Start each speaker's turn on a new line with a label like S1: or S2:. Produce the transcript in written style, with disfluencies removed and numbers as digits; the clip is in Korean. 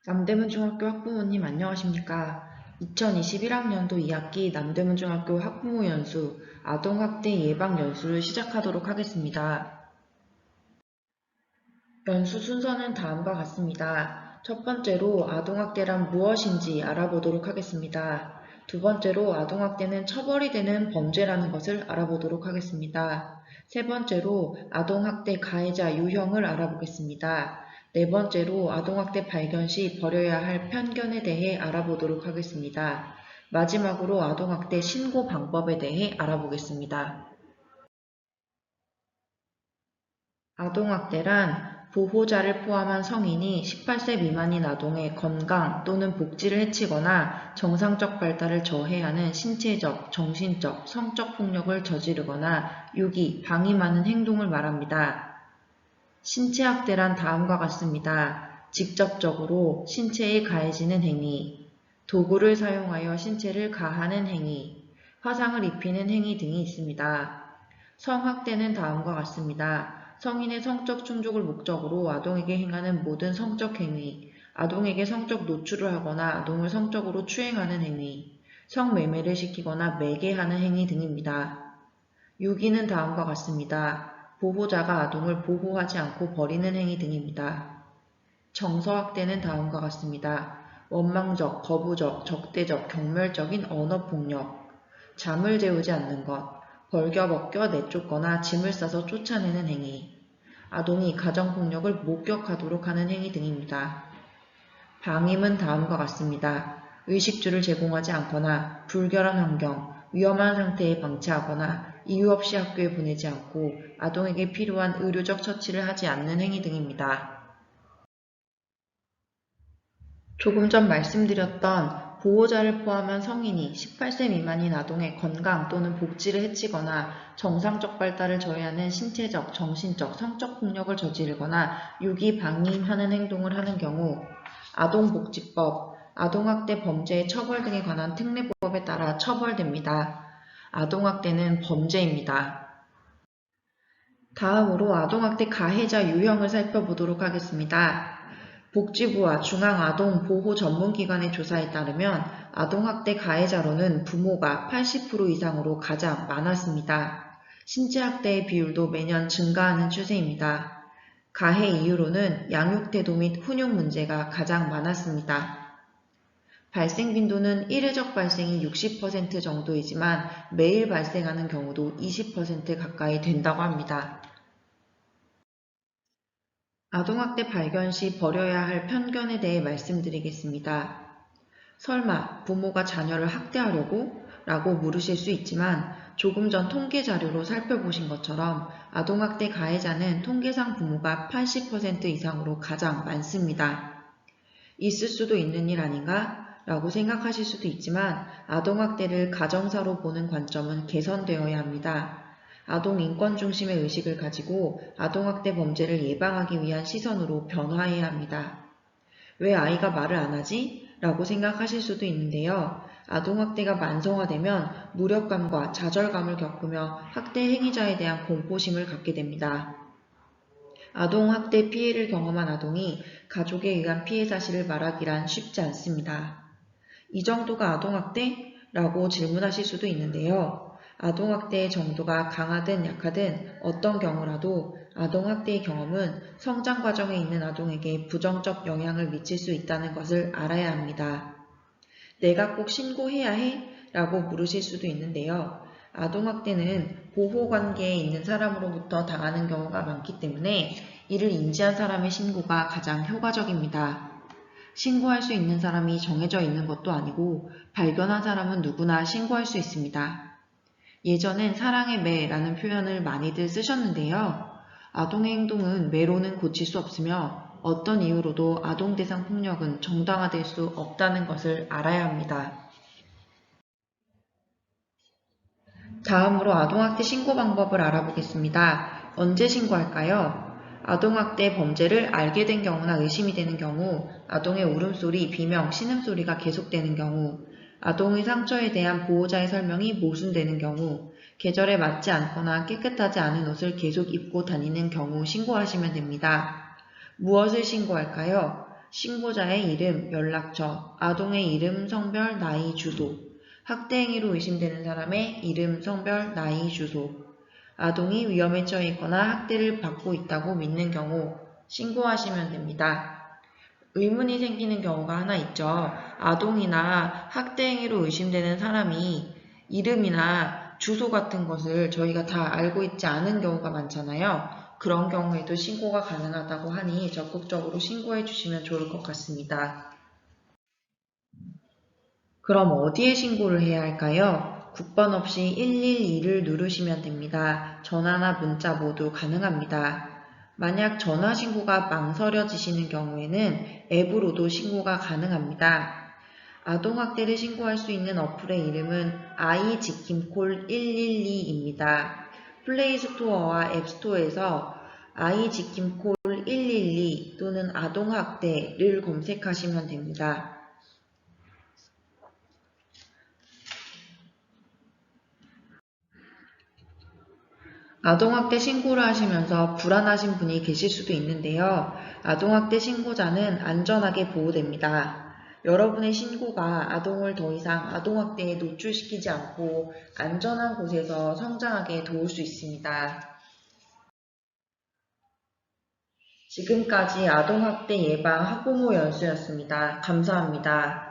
S1: 남대문중학교 학부모님 안녕하십니까? 2021학년도 2학기 남대문중학교 학부모 연수 아동학대 예방 연수를 시작하도록 하겠습니다. 연수 순서는 다음과 같습니다. 첫 번째로 아동학대란 무엇인지 알아보도록 하겠습니다. 두 번째로 아동학대는 처벌이 되는 범죄라는 것을 알아보도록 하겠습니다. 세 번째로 아동학대 가해자 유형을 알아보겠습니다. 네 번째로 아동학대 발견 시 버려야 할 편견에 대해 알아보도록 하겠습니다. 마지막으로 아동학대 신고 방법에 대해 알아보겠습니다. 아동학대란 보호자를 포함한 성인이 18세 미만인 아동의 건강 또는 복지를 해치거나 정상적 발달을 저해하는 신체적, 정신적, 성적 폭력을 저지르거나 유기, 방임하는 행동을 말합니다. 신체학대란 다음과 같습니다. 직접적으로 신체에 가해지는 행위, 도구를 사용하여 신체를 가하는 행위, 화상을 입히는 행위 등이 있습니다. 성학대는 다음과 같습니다. 성인의 성적 충족을 목적으로 아동에게 행하는 모든 성적 행위, 아동에게 성적 노출을 하거나 아동을 성적으로 추행하는 행위, 성매매를 시키거나 매개하는 행위 등입니다. 유기는 다음과 같습니다. 보호자가 아동을 보호하지 않고 버리는 행위 등입니다. 정서학대는 다음과 같습니다. 원망적, 거부적, 적대적, 경멸적인 언어폭력, 잠을 재우지 않는 것, 벌겨벗겨 내쫓거나 짐을 싸서 쫓아내는 행위, 아동이 가정폭력을 목격하도록 하는 행위 등입니다. 방임은 다음과 같습니다. 의식주를 제공하지 않거나 불결한 환경, 위험한 상태에 방치하거나 이유 없이 학교에 보내지 않고 아동에게 필요한 의료적 처치를 하지 않는 행위 등입니다. 조금 전 말씀드렸던 보호자를 포함한 성인이 18세 미만인 아동의 건강 또는 복지를 해치거나 정상적 발달을 저해하는 신체적, 정신적, 성적 폭력을 저지르거나 유기, 방임하는 행동을 하는 경우 아동복지법, 아동학대 범죄의 처벌 등에 관한 특례법에 따라 처벌됩니다. 아동학대는 범죄입니다. 다음으로 아동학대 가해자 유형을 살펴보도록 하겠습니다. 복지부와 중앙아동보호전문기관의 조사에 따르면 아동학대 가해자로는 부모가 80% 이상으로 가장 많았습니다. 신체학대의 비율도 매년 증가하는 추세입니다. 가해 이유로는 양육태도 및 훈육 문제가 가장 많았습니다. 발생 빈도는 1회적 발생이 60% 정도이지만 매일 발생하는 경우도 20% 가까이 된다고 합니다. 아동학대 발견 시 버려야 할 편견에 대해 말씀드리겠습니다. 설마 부모가 자녀를 학대하려고? 라고 물으실 수 있지만 조금 전 통계 자료로 살펴보신 것처럼 아동학대 가해자는 통계상 부모가 80% 이상으로 가장 많습니다. 있을 수도 있는 일 아닌가? 라고 생각하실 수도 있지만 아동학대를 가정사로 보는 관점은 개선되어야 합니다. 아동 인권 중심의 의식을 가지고 아동학대 범죄를 예방하기 위한 시선으로 변화해야 합니다. 왜 아이가 말을 안 하지? 라고 생각하실 수도 있는데요. 아동학대가 만성화되면 무력감과 좌절감을 겪으며 학대 행위자에 대한 공포심을 갖게 됩니다. 아동학대 피해를 경험한 아동이 가족에 의한 피해 사실을 말하기란 쉽지 않습니다. 이 정도가 아동학대? 라고 질문하실 수도 있는데요. 아동학대의 정도가 강하든 약하든 어떤 경우라도 아동학대의 경험은 성장 과정에 있는 아동에게 부정적 영향을 미칠 수 있다는 것을 알아야 합니다. 내가 꼭 신고해야 해? 라고 물으실 수도 있는데요. 아동학대는 보호관계에 있는 사람으로부터 당하는 경우가 많기 때문에 이를 인지한 사람의 신고가 가장 효과적입니다. 신고할 수 있는 사람이 정해져 있는 것도 아니고 발견한 사람은 누구나 신고할 수 있습니다. 예전엔 사랑의 매라는 표현을 많이들 쓰셨는데요. 아동의 행동은 매로는 고칠 수 없으며 어떤 이유로도 아동 대상 폭력은 정당화될 수 없다는 것을 알아야 합니다. 다음으로 아동학대 신고 방법을 알아보겠습니다. 언제 신고할까요? 아동학대 범죄를 알게 된 경우나 의심이 되는 경우, 아동의 울음소리, 비명, 신음소리가 계속되는 경우, 아동의 상처에 대한 보호자의 설명이 모순되는 경우, 계절에 맞지 않거나 깨끗하지 않은 옷을 계속 입고 다니는 경우 신고하시면 됩니다. 무엇을 신고할까요? 신고자의 이름, 연락처, 아동의 이름, 성별, 나이, 주소, 학대 행위로 의심되는 사람의 이름, 성별, 나이, 주소, 아동이 위험에 처해 있거나 학대를 받고 있다고 믿는 경우 신고하시면 됩니다. 의문이 생기는 경우가 하나 있죠. 아동이나 학대 행위로 의심되는 사람이 이름이나 주소 같은 것을 저희가 다 알고 있지 않은 경우가 많잖아요. 그런 경우에도 신고가 가능하다고 하니 적극적으로 신고해 주시면 좋을 것 같습니다. 그럼 어디에 신고를 해야 할까요? 국번 없이 112를 누르시면 됩니다. 전화나 문자 모두 가능합니다. 만약 전화 신고가 망설여지시는 경우에는 앱으로도 신고가 가능합니다. 아동학대를 신고할 수 있는 어플의 이름은 아이지킴콜 112입니다. 플레이스토어와 앱스토어에서 아이지킴콜 112 또는 아동학대를 검색하시면 됩니다. 아동학대 신고를 하시면서 불안하신 분이 계실 수도 있는데요. 아동학대 신고자는 안전하게 보호됩니다. 여러분의 신고가 아동을 더 이상 아동학대에 노출시키지 않고 안전한 곳에서 성장하게 도울 수 있습니다. 지금까지 아동학대 예방 학부모 연수였습니다. 감사합니다.